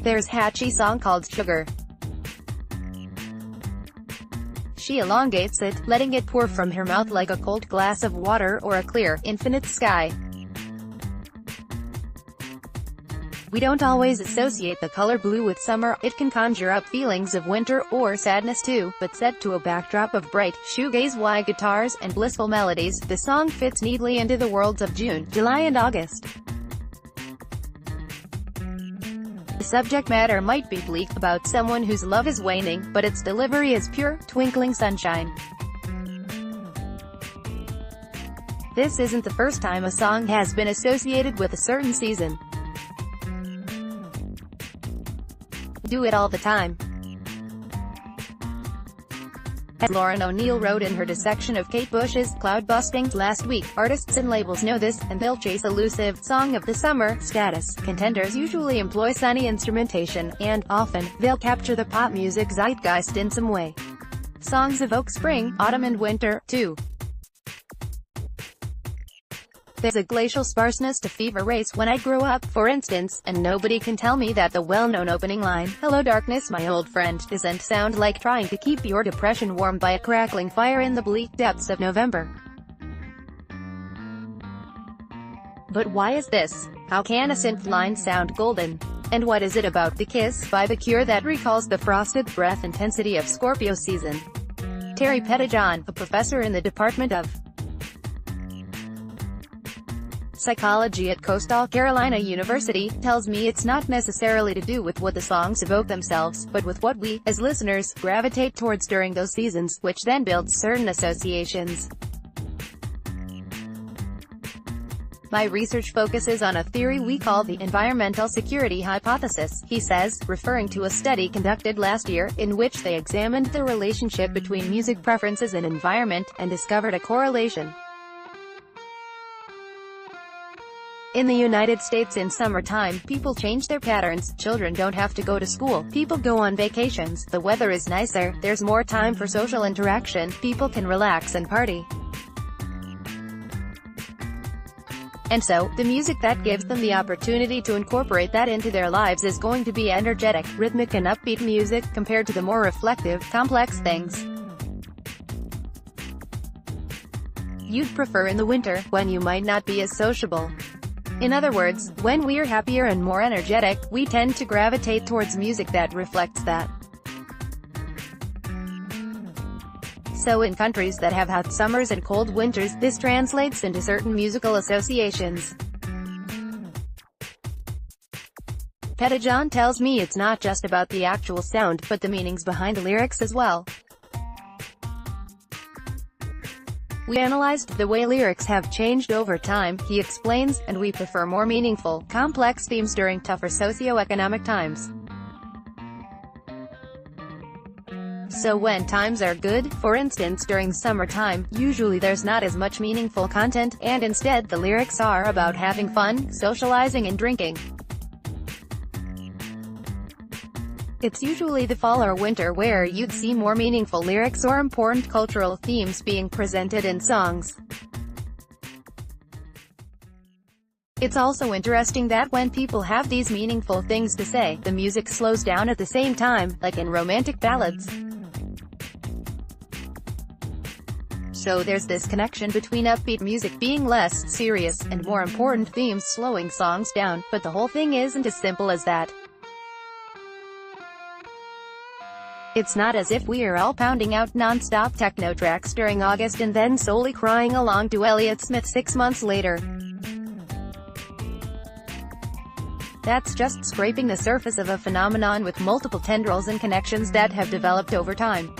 There's Hatchie song called Sugar. She elongates it, letting it pour from her mouth like a cold glass of water or a clear, infinite sky. We don't always associate the color blue with summer. It can conjure up feelings of winter or sadness too, but set to a backdrop of bright, shoegaze-y guitars and blissful melodies, the song fits neatly into the worlds of June, July and August. The subject matter might be bleak, about someone whose love is waning, but its delivery is pure, twinkling sunshine. This isn't the first time a song has been associated with a certain season. Do it all the time. As Lauren O'Neill wrote in her dissection of Kate Bush's cloud-busting last week, artists and labels know this, and they'll chase elusive song of the summer status. Contenders usually employ sunny instrumentation, and, often, they'll capture the pop music zeitgeist in some way. Songs evoke spring, autumn and winter, too. There's a glacial sparseness to Fever Race When I Grow Up, for instance, and nobody can tell me that the well-known opening line, "Hello darkness my old friend," doesn't sound like trying to keep your depression warm by a crackling fire in the bleak depths of November. But why is this? How can a synth line sound golden? And what is it about "The Kiss" by The Cure that recalls the frosted breath intensity of Scorpio season? Terry Pettijohn, a professor in the Department of Psychology at Coastal Carolina University, tells me it's not necessarily to do with what the songs evoke themselves, but with what we, as listeners, gravitate towards during those seasons, which then builds certain associations. My research focuses on a theory we call the environmental security hypothesis, he says, referring to a study conducted last year, in which they examined the relationship between music preferences and environment, and discovered a correlation. In the United States in summertime, people change their patterns, children don't have to go to school, people go on vacations, the weather is nicer, there's more time for social interaction, people can relax and party. And so, the music that gives them the opportunity to incorporate that into their lives is going to be energetic, rhythmic and upbeat music, compared to the more reflective, complex things you'd prefer in the winter, when you might not be as sociable. In other words, when we're happier and more energetic, we tend to gravitate towards music that reflects that. So in countries that have hot summers and cold winters, this translates into certain musical associations. Pettijohn tells me it's not just about the actual sound, but the meanings behind the lyrics as well. We analyzed the way lyrics have changed over time, he explains, and we prefer more meaningful, complex themes during tougher socio-economic times. So when times are good, for instance during summertime, usually there's not as much meaningful content, and instead the lyrics are about having fun, socializing and drinking. It's usually the fall or winter where you'd see more meaningful lyrics or important cultural themes being presented in songs. It's also interesting that when people have these meaningful things to say, the music slows down at the same time, like in romantic ballads. So there's this connection between upbeat music being less serious, and more important themes slowing songs down, but the whole thing isn't as simple as that. It's not as if we are all pounding out non-stop techno tracks during August and then solely crying along to Elliott Smith 6 months later. That's just scraping the surface of a phenomenon with multiple tendrils and connections that have developed over time.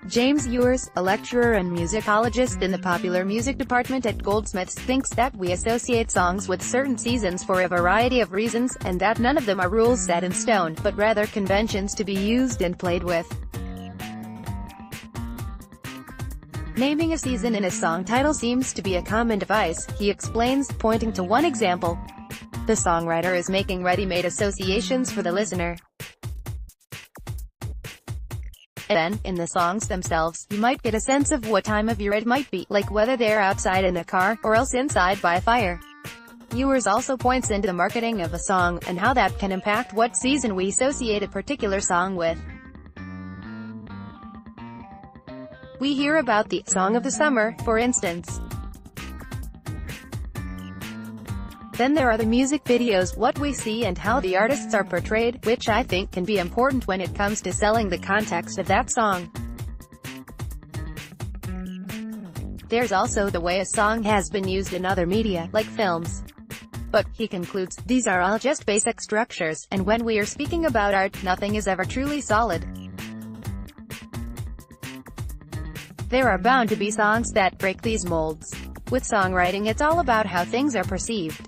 James Ewers, a lecturer and musicologist in the popular music department at Goldsmiths, thinks that we associate songs with certain seasons for a variety of reasons, and that none of them are rules set in stone, but rather conventions to be used and played with. Naming a season in a song title seems to be a common device, he explains, pointing to one example. The songwriter is making ready-made associations for the listener. Then, in the songs themselves, you might get a sense of what time of year it might be, like whether they're outside in a car, or else inside by a fire. Yours also points into the marketing of a song, and how that can impact what season we associate a particular song with. We hear about the song of the summer, for instance. Then there are the music videos, what we see and how the artists are portrayed, which I think can be important when it comes to selling the context of that song. There's also the way a song has been used in other media, like films. But, he concludes, these are all just basic structures, and when we are speaking about art, nothing is ever truly solid. There are bound to be songs that break these molds. With songwriting, it's all about how things are perceived.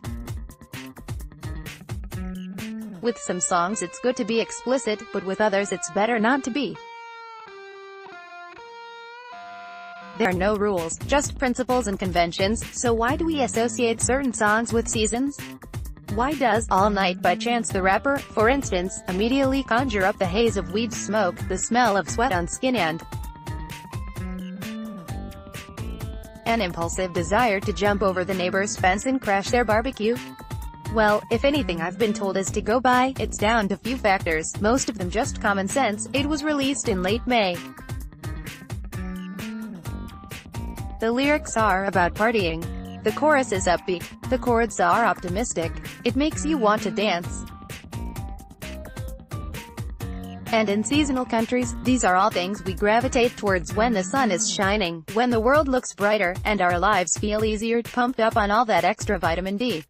With some songs it's good to be explicit, but with others it's better not to be. There are no rules, just principles and conventions, so why do we associate certain songs with seasons? Why does All Night by Chance the Rapper, for instance, immediately conjure up the haze of weed smoke, the smell of sweat on skin and an impulsive desire to jump over the neighbor's fence and crash their barbecue? Well, if anything I've been told is to go by, it's down to few factors, most of them just common sense. It was released in late May. The lyrics are about partying. The chorus is upbeat. The chords are optimistic. It makes you want to dance. And in seasonal countries, these are all things we gravitate towards when the sun is shining, when the world looks brighter, and our lives feel easier, pumped up on all that extra vitamin D.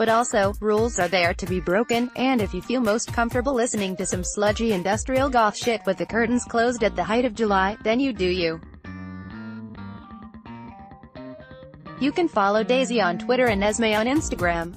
But also, rules are there to be broken, and if you feel most comfortable listening to some sludgy industrial goth shit with the curtains closed at the height of July, then you do you. You can follow Daisy on Twitter and Esme on Instagram.